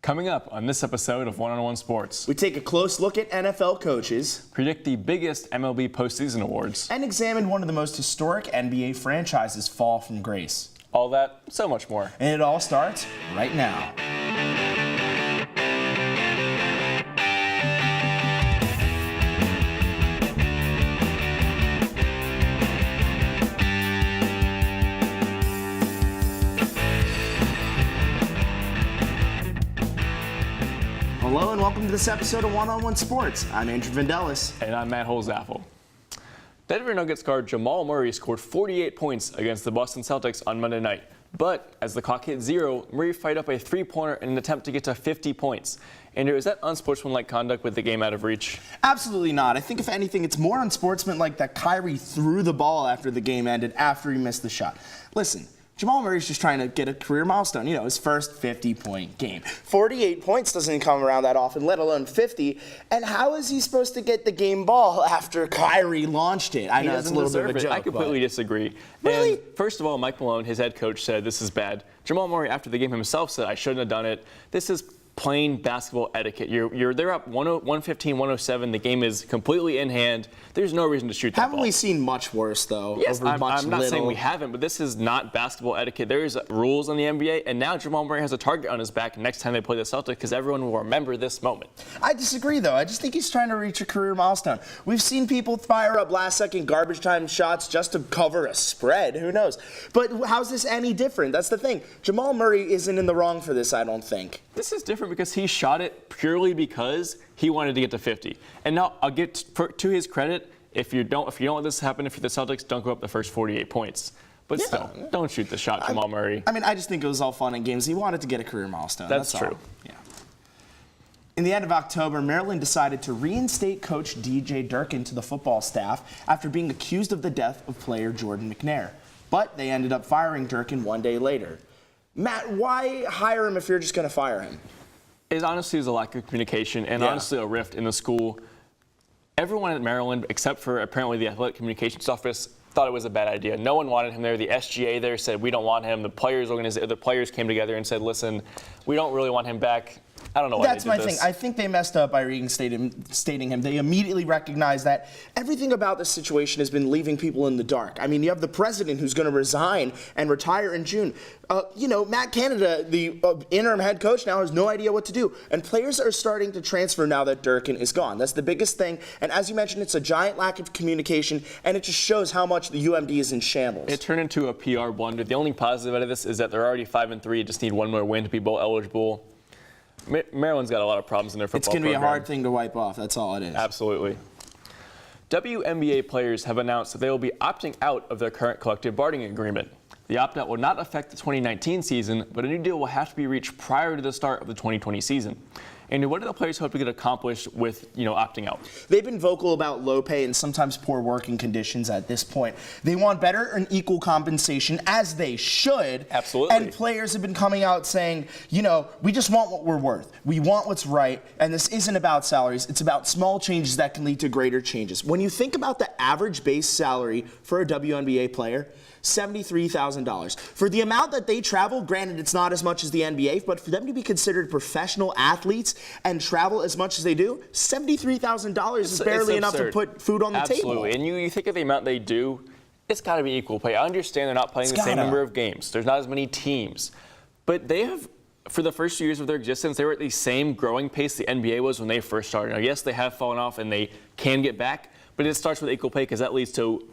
Coming up on this episode of One-on-One Sports, we take a close look at NFL coaches, predict the biggest MLB postseason awards, and examine one of the most historic NBA franchises fall from grace. All that, so much more. And it all starts right now. Hello and welcome to this episode of One-on-One Sports. I'm Andrew Vandellis. And I'm Matt Holzappel. Denver Nuggets guard Jamal Murray scored 48 points against the Boston Celtics on Monday night. But as the clock hit zero, Murray fired up a three-pointer in an attempt to get to 50 points. Andrew, is that unsportsmanlike conduct with the game out of reach? Absolutely not. I think, if anything, it's more unsportsmanlike that Kyrie threw the ball after the game ended, after he missed the shot. Listen, Jamal Murray's just trying to get a career milestone, his first 50-point game. 48 points doesn't come around that often, let alone 50. And how is he supposed to get the game ball after Kyrie launched it? I know it's a little bit of a joke. I completely disagree. Really? And first of all, Mike Malone, his head coach, said this is bad. Jamal Murray, after the game himself, said I shouldn't have done it. This is plain basketball etiquette. They're up 115, 107. The game is completely in hand. There's no reason to shoot that ball. Haven't we seen much worse, though? Yes, over I'm not saying we haven't, but this is not basketball etiquette. There's rules in the NBA, and now Jamal Murray has a target on his back next time they play the Celtics because everyone will remember this moment. I disagree, though. I just think he's trying to reach a career milestone. We've seen people fire up last-second garbage time shots just to cover a spread. Who knows? But how's this any different? That's the thing. Jamal Murray isn't in the wrong for this, I don't think. This is different because he shot it purely because he wanted to get to 50. And now I'll get to his credit. If you don't let this happen, if you're the Celtics, don't go up the first 48 points. But still, don't shoot the shot, Jamal Murray. I just think it was all fun and games. He wanted to get a career milestone. That's true. All. Yeah. In the end of October, Maryland decided to reinstate coach DJ Durkin to the football staff after being accused of the death of player Jordan McNair. But they ended up firing Durkin one day later. Matt, why hire him if you're just going to fire him? It honestly is a lack of communication and honestly a rift in the school. Everyone at Maryland, except for apparently the athletic communications office, thought it was a bad idea. No one wanted him there. The SGA there said, we don't want him. The players came together and said, listen, we don't really want him back. I don't know why That's they did my this. thing. I think they messed up by reinstating him. They immediately recognized that everything about this situation has been leaving people in the dark. I mean, you have the president who's going to resign and retire in June. Matt Canada, the interim head coach, now has no idea what to do. And players are starting to transfer now that Durkin is gone. That's the biggest thing. And as you mentioned, it's a giant lack of communication, and it just shows how much the UMD is in shambles. It turned into a PR blunder. The only positive out of this is that they're already 5-3, just need one more win to be bowl eligible. Maryland's got a lot of problems in their football program. It's going to be a hard thing to wipe off. That's all it is. Absolutely. WNBA players have announced that they will be opting out of their current collective bargaining agreement. The opt-out will not affect the 2019 season, but a new deal will have to be reached prior to the start of the 2020 season. And what do the players hope to get accomplished with, opting out? They've been vocal about low pay and sometimes poor working conditions at this point. They want better and equal compensation, as they should. Absolutely. And players have been coming out saying, we just want what we're worth. We want what's right, and this isn't about salaries. It's about small changes that can lead to greater changes. When you think about the average base salary for a WNBA player, $73,000. For the amount that they travel, granted it's not as much as the NBA, but for them to be considered professional athletes and travel as much as they do, $73,000 is barely enough to put food on the table. Absolutely, and you think of the amount they do, it's got to be equal pay. I understand they're not playing the same number of games. There's not as many teams. But they have, for the first few years of their existence, they were at the same growing pace the NBA was when they first started. Now, yes, they have fallen off and they can get back, but it starts with equal pay because that leads to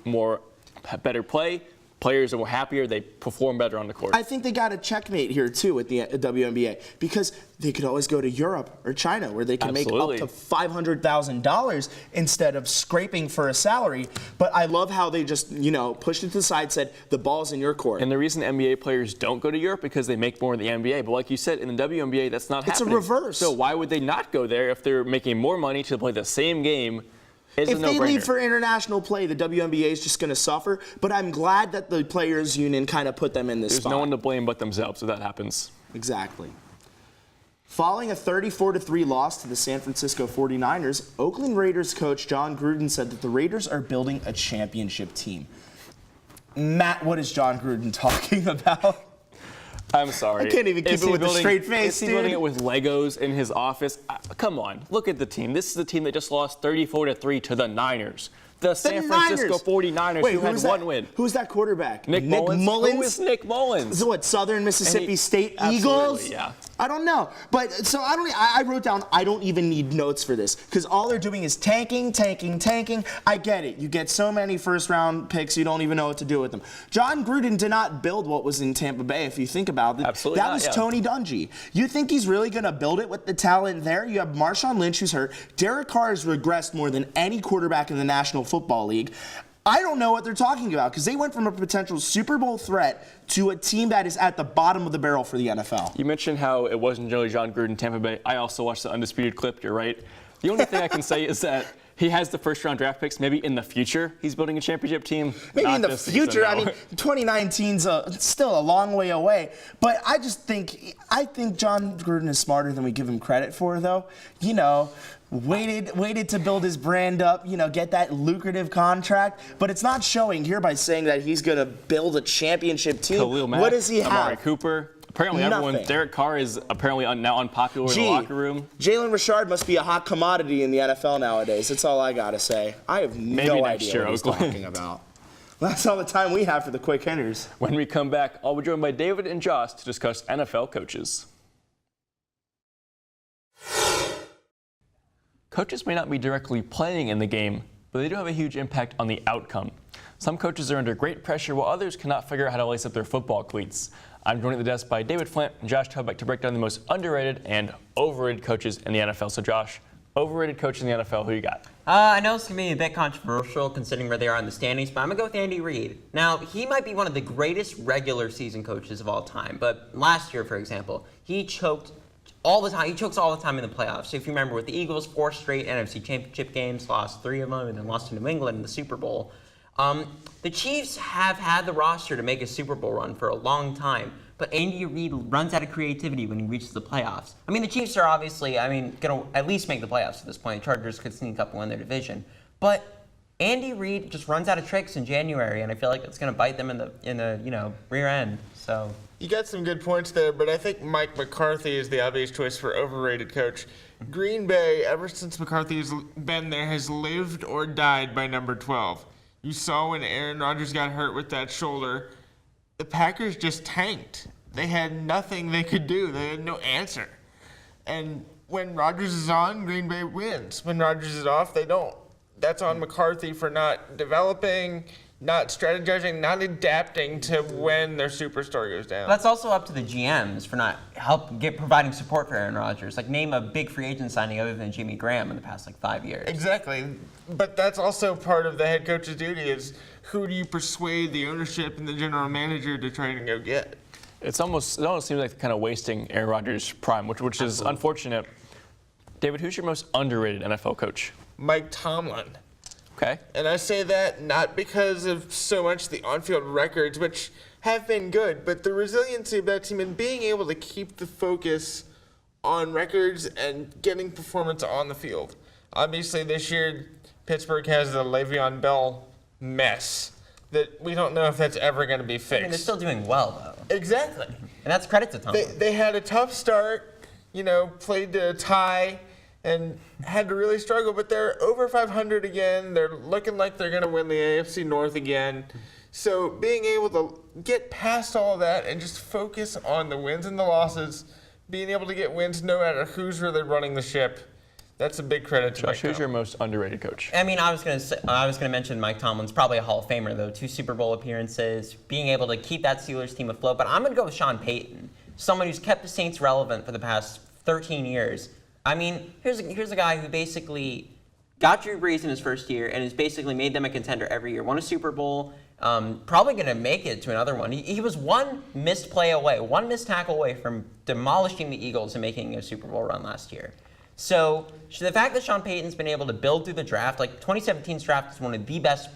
better play. Players are more happier, they perform better on the court. I think they got a checkmate here, too, with the WNBA, because they could always go to Europe or China, where they can make up to $500,000 instead of scraping for a salary. But I love how they just, pushed it to the side, said, the ball's in your court. And the reason NBA players don't go to Europe because they make more in the NBA. But like you said, in the WNBA, that's not happening. It's a reverse. So why would they not go there if they're making more money to play the same game? If they leave for international play, the WNBA is just going to suffer. But I'm glad that the Players Union kind of put them in this spot. There's no one to blame but themselves if that happens. Exactly. Following a 34-3 loss to the San Francisco 49ers, Oakland Raiders coach John Gruden said that the Raiders are building a championship team. Matt, what is John Gruden talking about? I'm sorry. I can't even keep it with a straight face, Is he building it with Legos in his office? Come on, look at the team. This is the team that just lost 34-3 to the Niners. The San Francisco 49ers, who had one win. Who's that quarterback? Nick Mullins? Who is Nick Mullins? Is it what, Southern Mississippi State Eagles? Yeah. I don't know. But so I wrote down, I don't even need notes for this because all they're doing is tanking. I get it. You get so many first-round picks, you don't even know what to do with them. John Gruden did not build what was in Tampa Bay, if you think about it. Absolutely that not, was Tony Dungy. You think he's really going to build it with the talent there? You have Marshawn Lynch, who's hurt. Derek Carr has regressed more than any quarterback in the National Football League. I don't know what they're talking about because they went from a potential Super Bowl threat to a team that is at the bottom of the barrel for the NFL. You mentioned how it wasn't really John Gruden, Tampa Bay. I also watched the Undisputed Clip. You're right. The only thing I can say is that he has the first-round draft picks. Maybe in the future he's building a championship team. Maybe in the future. No. I mean, 2019's still a long way away. But I think John Gruden is smarter than we give him credit for, though. You know, waited to build his brand up, you know, get that lucrative contract. But it's not showing here by saying that he's going to build a championship team. Khalil Mack, what does he have? Amari Cooper. Apparently everyone, Derek Carr is apparently now unpopular in the locker room. Jalen Richard must be a hot commodity in the NFL nowadays. That's all I got to say. I have no idea what he's talking about. Well, that's all the time we have for the quick hitters. When we come back, I'll be joined by David and Josh to discuss NFL coaches. Coaches may not be directly playing in the game, but they do have a huge impact on the outcome. Some coaches are under great pressure, while others cannot figure out how to lace up their football cleats. I'm joined at the desk by David Flint and Josh Tobeck to break down the most underrated and overrated coaches in the NFL. So Josh, overrated coach in the NFL, who you got? I know this can be a bit controversial considering where they are in the standings, but I'm going to go with Andy Reid. Now, he might be one of the greatest regular season coaches of all time, but last year, for example, he choked all the time. He chokes all the time in the playoffs. So if you remember with the Eagles, 4 straight NFC Championship games, lost 3 of them, and then lost to New England in the Super Bowl. The Chiefs have had the roster to make a Super Bowl run for a long time, but Andy Reid runs out of creativity when he reaches the playoffs. I mean, the Chiefs are obviously, going to at least make the playoffs at this point. The Chargers could sneak up and win their division. But Andy Reid just runs out of tricks in January, and I feel like it's going to bite them in the rear end. So you got some good points there, but I think Mike McCarthy is the obvious choice for overrated coach. Green Bay, ever since McCarthy has been there, has lived or died by number 12. You saw when Aaron Rodgers got hurt with that shoulder, the Packers just tanked. They had nothing they could do. They had no answer. And when Rodgers is on, Green Bay wins. When Rodgers is off, they don't. That's on McCarthy for not developing, not strategizing, not adapting to when their superstar goes down. That's also up to the GMs for not providing support for Aaron Rodgers. Like, name a big free agent signing other than Jimmy Graham in the past 5 years. Exactly. But that's also part of the head coach's duty is who do you persuade the ownership and the general manager to try and go get? It almost seems like kind of wasting Aaron Rodgers' prime, which is unfortunate. David, who's your most underrated NFL coach? Mike Tomlin. Okay. And I say that not because of so much the on-field records, which have been good, but the resiliency of that team and being able to keep the focus on records and getting performance on the field. Obviously, this year, Pittsburgh has the Le'Veon Bell mess that we don't know if that's ever going to be fixed. I mean, they're still doing well, though. Exactly. And that's credit to Tomlin. They had a tough start, played to a tie, and had to really struggle, but they're over 500 again. They're looking like they're going to win the AFC North again. So being able to get past all that and just focus on the wins and the losses, being able to get wins no matter who's really running the ship, that's a big credit to Mike Tomlin. Who's your most underrated coach? I mean, I was going to mention Mike Tomlin's probably a Hall of Famer, though. 2 Super Bowl appearances, being able to keep that Steelers team afloat. But I'm going to go with Sean Payton, someone who's kept the Saints relevant for the past 13 years. I mean, here's a guy who basically got Drew Brees in his first year and has basically made them a contender every year. Won a Super Bowl, probably going to make it to another one. He was one missed play away, one missed tackle away from demolishing the Eagles and making a Super Bowl run last year. So the fact that Sean Payton's been able to build through the draft, like 2017's draft is one of the best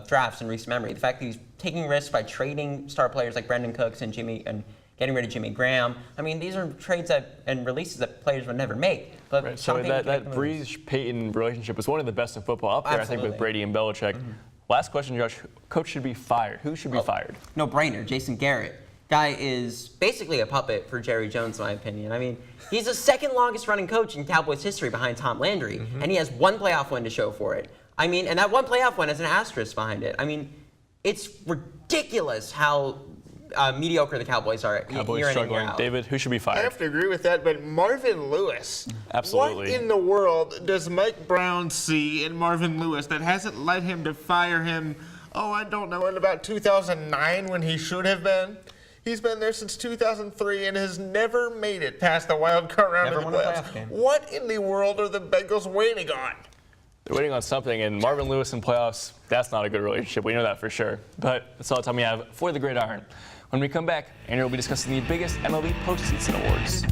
drafts in recent memory. The fact that he's taking risks by trading star players like Brendan Cooks and getting rid of Jimmy Graham. I mean, these are trades and releases that players would never make. But right, so that Brees-Payton relationship is one of the best in football up there, Absolutely. I think, with Brady and Belichick. Mm-hmm. Last question, Josh. Coach should be fired. Who should be fired? No brainer. Jason Garrett. Guy is basically a puppet for Jerry Jones, in my opinion. I mean, he's the second longest running coach in Cowboys history behind Tom Landry, and he has one playoff win to show for it. I mean, and that one playoff win has an asterisk behind it. I mean, it's ridiculous how mediocre the Cowboys are Cowboys year in and year struggling. out. David, who should be I fired? have to agree with that, but Marvin Lewis. Absolutely. What in the world does Mike Brown see in Marvin Lewis that hasn't led him to fire him, I don't know, in about 2009 when he should have been? He's been there since 2003 and has never made it past the wild card round Never of won the a playoffs. playoff game. What in the world are the Bengals waiting on? They're waiting on something, and Marvin Lewis in playoffs, that's not a good relationship. We know that for sure. But that's all the time we have for the Gridiron. When we come back, Andrew will be discussing the biggest MLB postseason awards.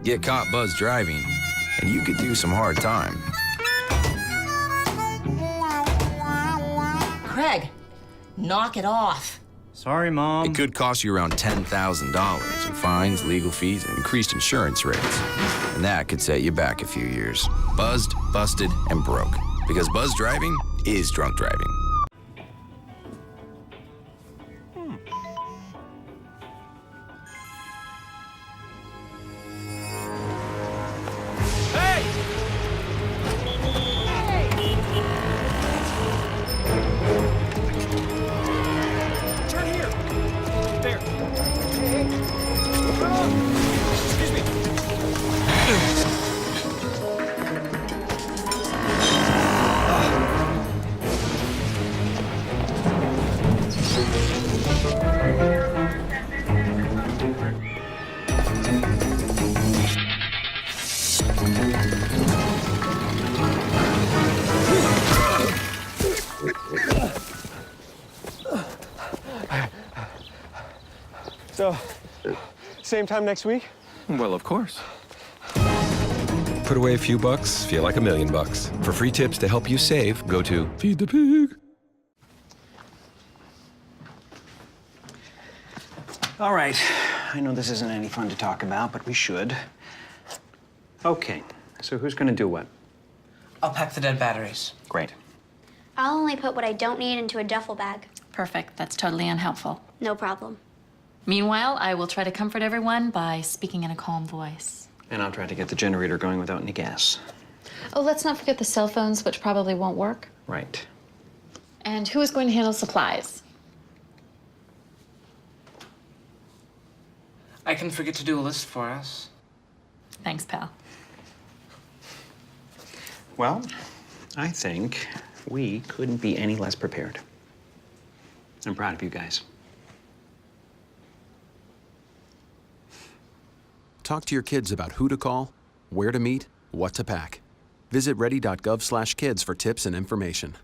Get caught buzz driving, and you could do some hard time. Craig, knock it off. Sorry, Mom. It could cost you around $10,000 in fines, legal fees, and increased insurance rates. And that could set you back a few years. Buzzed, busted, and broke. Because buzz driving is drunk driving. So, same time next week? Well, of course. Put away a few bucks, feel like $1 million. For free tips to help you save, go to Feed the Pig. All right. I know this isn't any fun to talk about, but we should. Okay, so who's gonna do what? I'll pack the dead batteries. Great. I'll only put what I don't need into a duffel bag. Perfect. That's totally unhelpful. No problem. Meanwhile, I will try to comfort everyone by speaking in a calm voice. And I'll try to get the generator going without any gas. Oh, let's not forget the cell phones, which probably won't work. Right. And who is going to handle supplies? I can forget to do a list for us. Thanks, pal. Well, I think we couldn't be any less prepared. I'm proud of you guys. Talk to your kids about who to call, where to meet, what to pack. Visit ready.gov/kids for tips and information.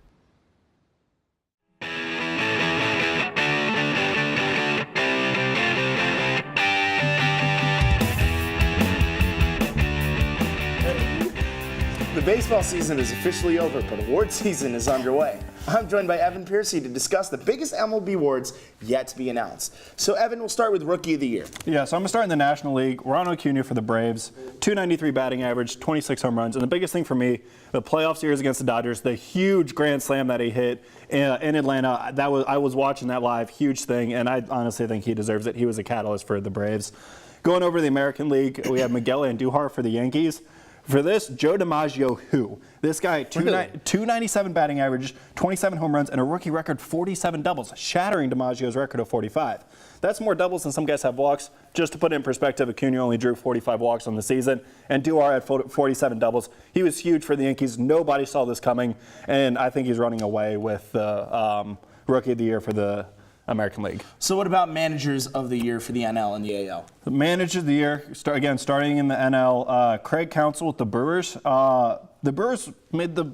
The baseball season is officially over, but award season is underway. I'm joined by Evan Piercy to discuss the biggest MLB awards yet to be announced. So, Evan, we'll start with Rookie of the Year. Yeah, so I'm going to start in the National League. Ronald Acuna for the Braves, 293 batting average, 26 home runs. And the biggest thing for me, the playoff series against the Dodgers, the huge grand slam that he hit in Atlanta, I was watching that live, huge thing, and I honestly think he deserves it. He was a catalyst for the Braves. Going over to the American League, we have Miguel Andujar for the Yankees. For this, Joe DiMaggio, who? This guy, 297 batting average, 27 home runs, and a rookie record 47 doubles, shattering DiMaggio's record of 45. That's more doubles than some guys have walks. Just to put it in perspective, Acuna only drew 45 walks on the season, and Duar had 47 doubles. He was huge for the Yankees. Nobody saw this coming, and I think he's running away with the Rookie of the Year for the American League. So what about Managers of the Year for the NL and the AL? The Manager of the Year, starting in the NL, Craig Counsell with the Brewers. The Brewers made the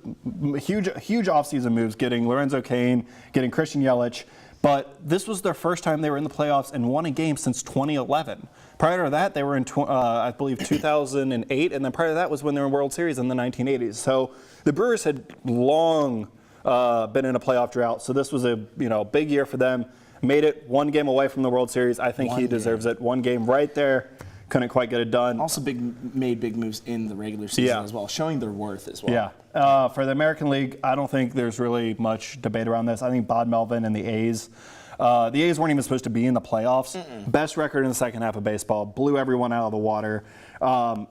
huge offseason moves, getting Lorenzo Cain, getting Christian Yelich, but this was their first time they were in the playoffs and won a game since 2011. Prior to that, they were in, I believe, 2008, and then prior to that was when they were in World Series in the 1980s. So the Brewers had long been in a playoff drought, so this was a big year for them. Made it one game away from the World Series. I think he deserves it. One game right there. Couldn't quite get it done. Also made big moves in the regular season as well, showing their worth as well. Yeah. For the American League, I don't think there's really much debate around this. I think Bob Melvin and the A's. The A's weren't even supposed to be in the playoffs. Best record in the second half of baseball. Blew everyone out of the water.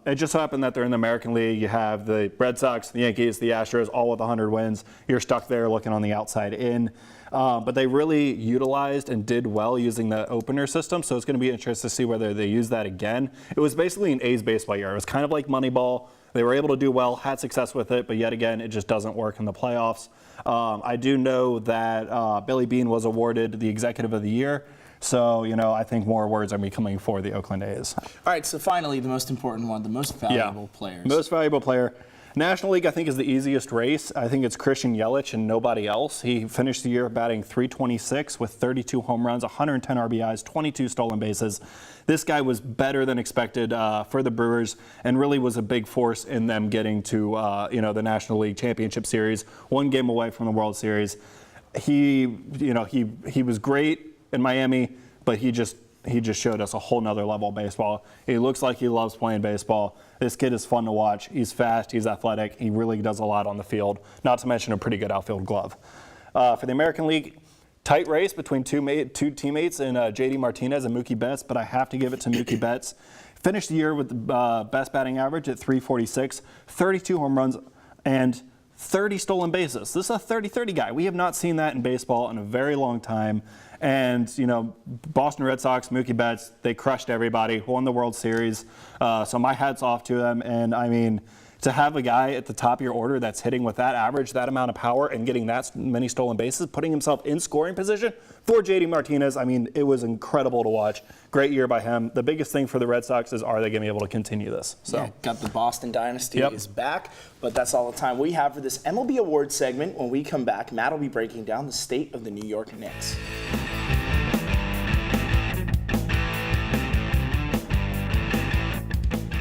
It just so happened that they're in the American League. You have the Red Sox, the Yankees, the Astros, all with 100 wins. You're stuck there looking on the outside in. But they really utilized and did well using the opener system, so it's going to be interesting to see whether they use that again. It was basically an A's baseball year. It was kind of like Moneyball. They were able to do well, had success with it, but yet again, it just doesn't work in the playoffs. I do know that Billy Beane was awarded the Executive of the Year, so I think more awards are coming for the Oakland A's. All right, so finally, the most important one, the most valuable players. Most valuable player. National League, I think, is the easiest race. I think it's Christian Yelich and nobody else. He finished the year batting .326 with 32 home runs, 110 RBIs, 22 stolen bases. This guy was better than expected for the Brewers and really was a big force in them getting to the National League Championship Series, one game away from the World Series. He was great in Miami, but he just showed us a whole nother level of baseball. He looks like he loves playing baseball. This kid is fun to watch. He's fast. He's athletic. He really does a lot on the field, not to mention a pretty good outfield glove. For the American League, tight race between two teammates in J.D. Martinez and Mookie Betts, but I have to give it to Mookie Betts. Finished the year with the best batting average at .346, 32 home runs, and 30 stolen bases. This is a 30-30 guy. We have not seen that in baseball in a very long time. And, Boston Red Sox, Mookie Betts, they crushed everybody, won the World Series. So my hat's off to them. And, to have a guy at the top of your order that's hitting with that average, that amount of power, and getting that many stolen bases, putting himself in scoring position for J.D. Martinez, it was incredible to watch. Great year by him. The biggest thing for the Red Sox is, are they going to be able to continue this? So. Yeah, got the Boston Dynasty is back, but that's all the time we have for this MLB Awards segment. When we come back, Matt will be breaking down the state of the New York Knicks.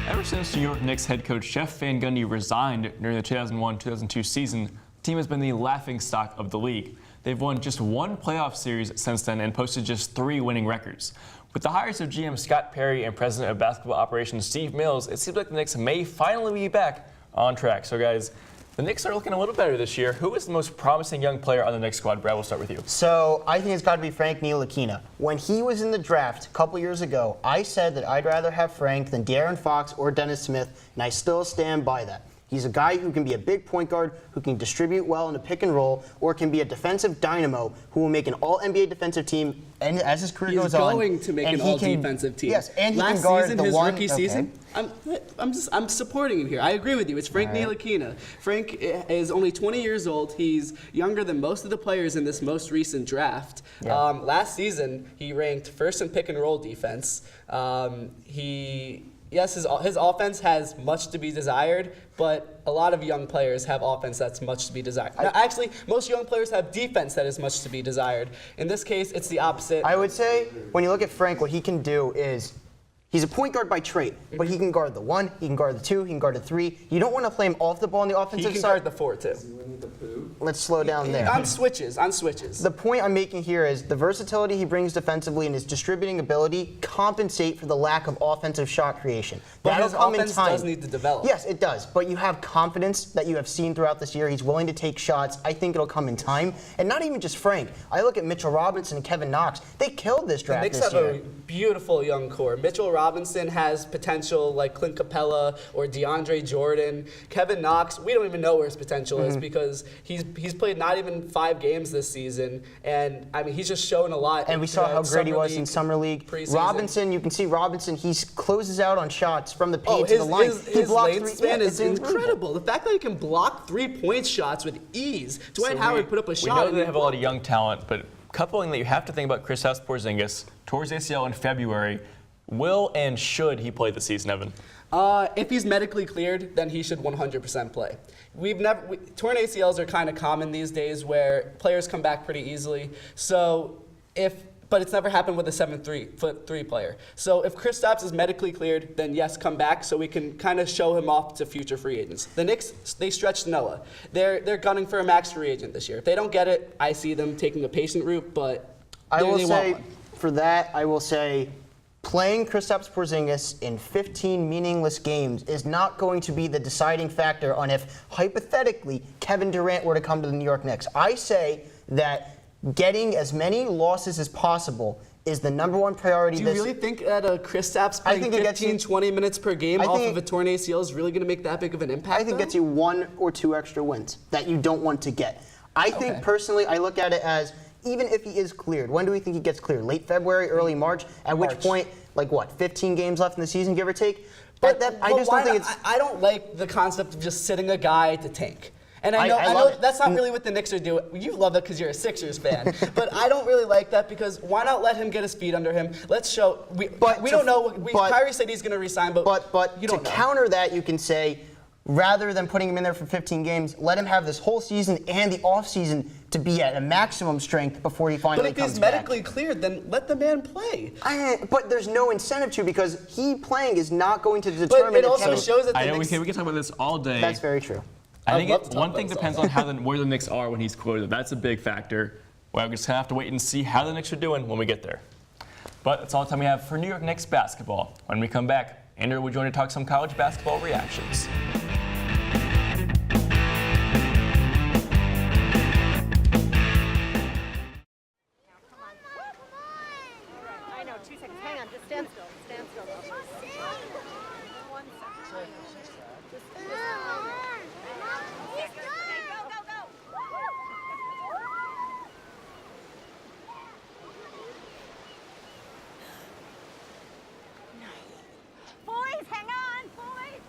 Ever since New York Knicks head coach Jeff Van Gundy resigned during the 2001-2002 season, the team has been the laughingstock of the league. They've won just one playoff series since then and posted just 3 winning records. With the hires of GM Scott Perry and President of Basketball Operations Steve Mills, it seems like the Knicks may finally be back on track. So guys, the Knicks are looking a little better this year. Who is the most promising young player on the Knicks squad? Brad, we'll start with you. So I think it's got to be Frank Ntilikina. When he was in the draft a couple years ago, I said that I'd rather have Frank than De'Aaron Fox or Dennis Smith, and I still stand by that. He's a guy who can be a big point guard, who can distribute well in a pick and roll, or can be a defensive dynamo who will make an all-NBA defensive team and as his career goes on. He's going to make an all-defensive team. Yes, and he Last can guard season, the his one. rookie season, I'm supporting him here. I agree with you. It's Frank Ntilikina. Frank is only 20 years old. He's younger than most of the players in this most recent draft. Yeah. Last season, he ranked first in pick and roll defense. Yes, his offense has much to be desired, but a lot of young players have offense that's much to be desired. Now, actually, most young players have defense that is much to be desired. In this case, it's the opposite. I would say, when you look at Frank, what he can do is, he's a point guard by trade, but he can guard the 1, he can guard the 2, he can guard the 3. You don't want to play him off the ball on the offensive side. He can guard the 4, too. Let's slow down there. On switches. The point I'm making here is the versatility he brings defensively and his distributing ability compensate for the lack of offensive shot creation. But That'll his come in offense time. does need to develop. Yes, it does. But you have confidence that you have seen throughout this year. He's willing to take shots. I think it'll come in time. And not even just Frank. I look at Mitchell Robinson and Kevin Knox. They killed this draft this this year. year. Have a beautiful young core. Mitchell Robinson has potential like Clint Capella or DeAndre Jordan. Kevin Knox, we don't even know where his potential is because he's played not even 5 games this season, and he's just shown a lot. And we saw how great he was in Summer League. Preseason. Robinson, you can see Robinson, he closes out on shots from the paint to the line. His lane span is incredible. The fact that he can block 3-point shots with ease. Dwight Howard put up a shot. We know they have a lot of young talent, but coupling that you have to think about Kristaps Porzingis towards ACL in February. Will and should he play the season, Evan? If he's medically cleared, then he should 100% play. Torn ACLs are kind of common these days where players come back pretty easily. But it's never happened with a 7'3" player. So if Kristaps is medically cleared, then yes, come back so we can kind of show him off to future free agents. The Knicks, they stretched Noah. They're gunning for a max free agent this year. If they don't get it, I see them taking a patient route, but I will they want say, one. for that, I will say, playing Kristaps Porzingis in 15 meaningless games is not going to be the deciding factor on if, hypothetically, Kevin Durant were to come to the New York Knicks. I say that getting as many losses as possible is the number one priority. Do you really think that Kristaps playing 15, 20 minutes per game off of a torn ACL is really going to make that big of an impact? I think it gets you 1 or 2 extra wins that you don't want to get. I think, personally, I look at it as, even if he is cleared, when do we think he gets cleared? Late February, early March? At which point, like what, 15 games left in the season, give or take? I just don't think it's... I don't like the concept of just sitting a guy to tank. And I know that's not really what the Knicks are doing. You love it because you're a Sixers fan. But I don't really like that because why not let him get his feet under him? Let's show. We don't know. Kyrie said he's going to resign, but you don't know. To counter that, you can say, rather than putting him in there for 15 games, let him have this whole season and the offseason to be at a maximum strength before he finally comes back. But if he's medically cleared, then let the man play. But there's no incentive to because he playing is not going to determine. But it also shows that I know we can talk about this all day. That's very true. I think one thing depends on where the Knicks are when he's quoted. That's a big factor. Well, we're just going to have to wait and see how the Knicks are doing when we get there. But that's all the time we have for New York Knicks basketball. When we come back, Andrew will join to talk some college basketball reactions. I know, 2 seconds. Hang on, just stand still. Stand still. Boys, hang on, boys!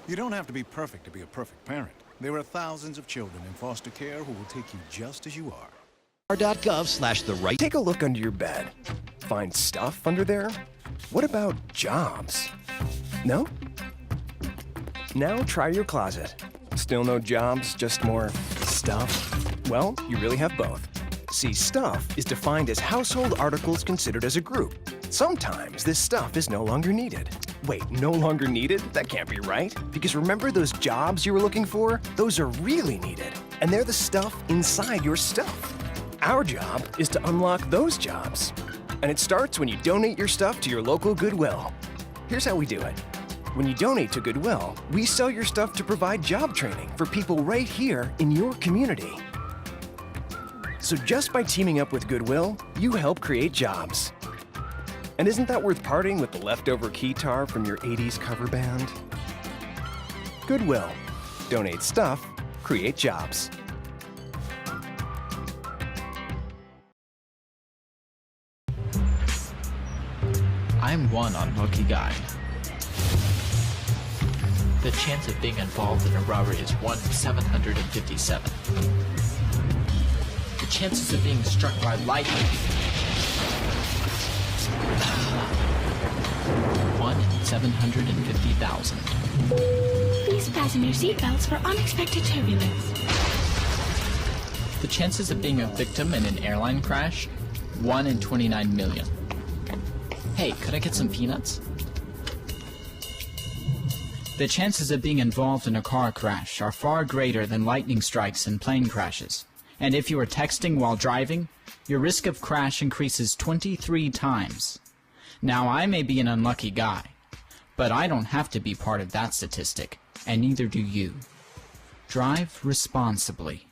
You don't have to be perfect to be a perfect parent. There are thousands of children in foster care who will take you just as you are. .gov/the-right. Take a look under your bed. Find stuff under there? What about jobs? No? Now try your closet. Still no jobs, just more stuff? Well, you really have both. See, stuff is defined as household articles considered as a group. Sometimes this stuff is no longer needed. Wait, no longer needed? That can't be right. Because remember those jobs you were looking for? Those are really needed. And they're the stuff inside your stuff. Our job is to unlock those jobs. And it starts when you donate your stuff to your local Goodwill. Here's how we do it. When you donate to Goodwill, we sell your stuff to provide job training for people right here in your community. So just by teaming up with Goodwill, you help create jobs. And isn't that worth parting with the leftover keytar from your 80s cover band? Goodwill. Donate stuff, create jobs. I'm one unlucky guy. The chance of being involved in a robbery is 1 in 757. The chances of being struck by lightning. 1 in 750,000. Please fasten your seatbelts for unexpected turbulence. The chances of being a victim in an airline crash? 1 in 29 million. Hey, could I get some peanuts? The chances of being involved in a car crash are far greater than lightning strikes and plane crashes. And if you are texting while driving, your risk of crash increases 23 times. Now, I may be an unlucky guy, but I don't have to be part of that statistic, and neither do you. Drive responsibly.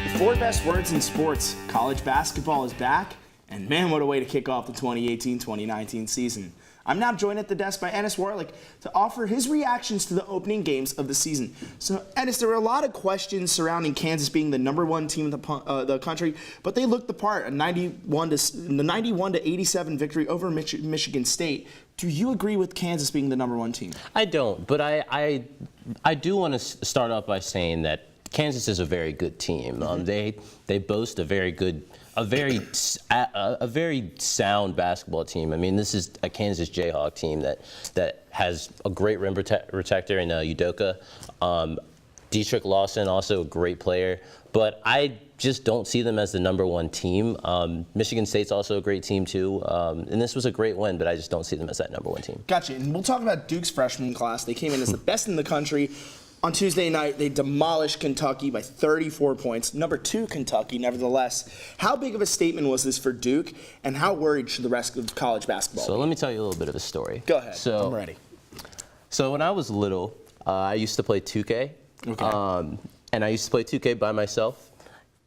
The 4 best words in sports. College basketball is back, and man, what a way to kick off the 2018-2019 season. I'm now joined at the desk by Ennis Warlick to offer his reactions to the opening games of the season. So, Ennis, there were a lot of questions surrounding Kansas being the #1 team in the country, but they looked the part. A 91-87 victory over Michigan State. Do you agree with Kansas being the #1 team? I don't, but I do want to start off by saying that Kansas is a very good team. They boast a very sound basketball team. I mean, this is a Kansas Jayhawk team that has a great rim protector in Udoka. Dietrich Lawson, also a great player. But I just don't see them as the #1 team. Michigan State's also a great team, too. And this was a great win, but I just don't see them as that #1 team. Gotcha. And we'll talk about Duke's freshman class. They came in as the best in the country. On Tuesday night, they demolished Kentucky by 34 points. #2 Kentucky, nevertheless. How big of a statement was this for Duke, and how worried should the rest of college basketball So be? let me tell you a little bit of a story. Go ahead. I'm ready. So when I was little, I used to play 2K. Okay. And I used to play 2K by myself.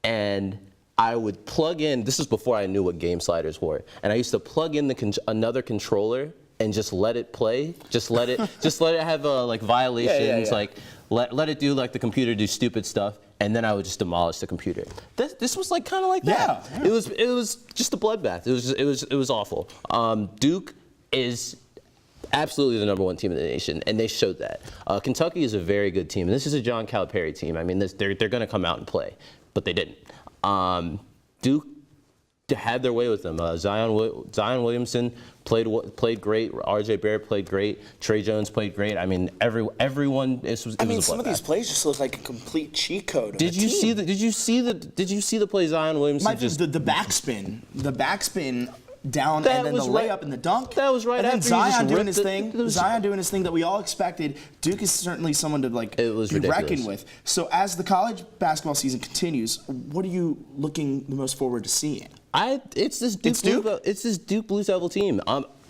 And I would plug in, this was before I knew what game sliders were, and I used to plug in another controller and just let it play. Just let it have like violations, like let it do like the computer do stupid stuff, and then I would just demolish the computer. This was like kind of like that. Yeah. It was just a bloodbath. It was awful. Duke is absolutely the #1 team in the nation, and they showed that. Kentucky is a very good team, and this is a John Calipari team. I mean, they're going to come out and play, but they didn't. Duke had their way with them. Zion Williamson played great. R.J. Barrett played great. Trey Jones played great. I mean, everyone. It was some of these plays just look like a complete cheat code. Did you see the play Zion Williamson the backspin? The backspin down That and then the was right- layup and the dunk. That was right and then after he just Zion doing ripped his it. thing. Zion doing his thing that we all expected. Duke is certainly someone to be ridiculous. reckoned with. So as the college basketball season continues, what are you looking the most forward to seeing? It's this Duke Blue Devil team.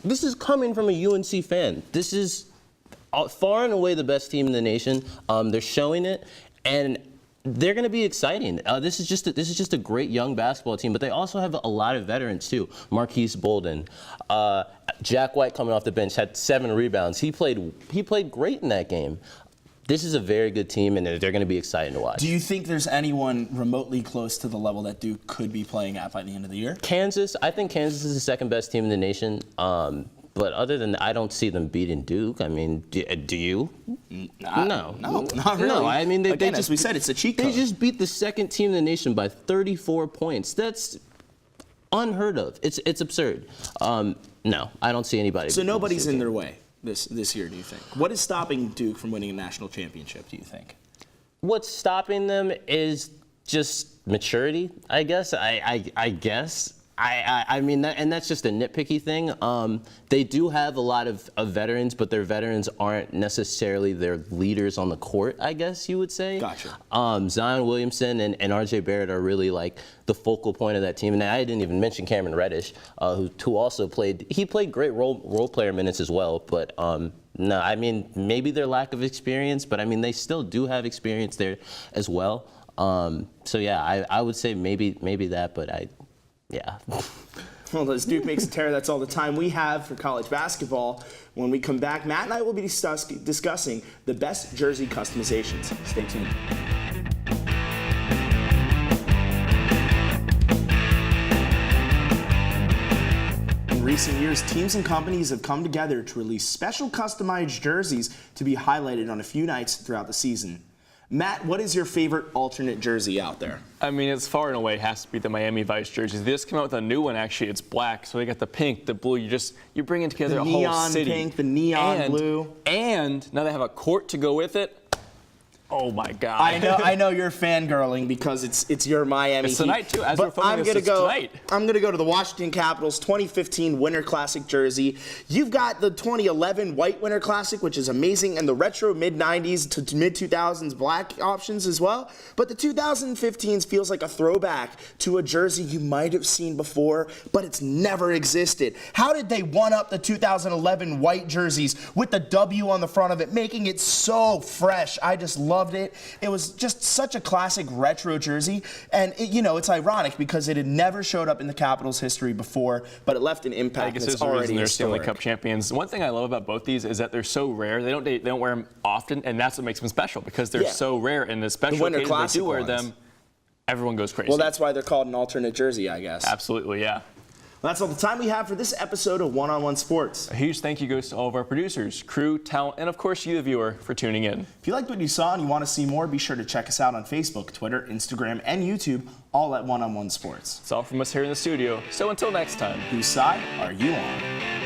This is coming from a UNC fan. This is far and away the best team in the nation. They're showing it, and they're going to be exciting. This is just a great young basketball team, but they also have a lot of veterans too. Marquise Bolden, Jack White coming off the bench had 7 rebounds. He played great in that game. This is a very good team, and they're going to be exciting to watch. Do you think there's anyone remotely close to the level that Duke could be playing at by the end of the year? Kansas, I think Kansas is the second best team in the nation. But other than that, I don't see them beating Duke. I mean, do you? No, not really. No, I mean, they Again, just, as we said, it's a cheat code. They just beat the second team in the nation by 34 points. That's unheard of. It's absurd. No, I don't see anybody. So nobody's in their way this year, do you think? What is stopping Duke from winning a national championship, do you think? What's stopping them is just maturity, I guess. I guess. I mean, and that's just a nitpicky thing. They do have a lot of veterans, but their veterans aren't necessarily their leaders on the court, I guess you would say. Gotcha. Zion Williamson and R.J. Barrett are really like the focal point of that team. And I didn't even mention Cameron Reddish, who also played great role player minutes as well. But no, I mean, maybe their lack of experience, but I mean, they still do have experience there as well. So yeah, I would say maybe that, but yeah. Well, as Duke makes a tear, that's all the time we have for college basketball. When we come back, Matt and I will be discussing the best jersey customizations. Stay tuned. In recent years, teams and companies have come together to release special customized jerseys to be highlighted on a few nights throughout the season. Matt, what is your favorite alternate jersey out there? I mean, it's far and away has to be the Miami Vice jerseys. They just came out with a new one, actually. It's black, so they got the pink, the blue. You're bringing together a whole city. The neon pink, the neon blue. And now they have a court to go with it. Oh my God! I know you're fangirling because it's your Miami. It's tonight too. As we're filming this, it's tonight. I'm gonna go to the Washington Capitals 2015 Winter Classic jersey. You've got the 2011 White Winter Classic, which is amazing, and the retro mid-90s to mid-2000s black options as well. But the 2015s feels like a throwback to a jersey you might have seen before, but it's never existed. How did they one-up the 2011 white jerseys with the W on the front of it, making it so fresh? I just loved it. It was just such a classic retro jersey, and it's ironic because it had never showed up in the Capitals' history before, but it left an impact. I guess and it's there's a reason already they're Stanley historic. Cup champions. One thing I love about both these is that they're so rare. They don't wear them often, and that's what makes them special because they're so rare. And the special occasions they do wear them, everyone goes crazy. Well, that's why they're called an alternate jersey, I guess. Absolutely, yeah. Well, that's all the time we have for this episode of One-on-One Sports. A huge thank you goes to all of our producers, crew, talent, and of course you, the viewer, for tuning in. If you liked what you saw and you want to see more, be sure to check us out on Facebook, Twitter, Instagram, and YouTube, all at One-on-One Sports. It's all from us here in the studio. So until next time, whose side are you on?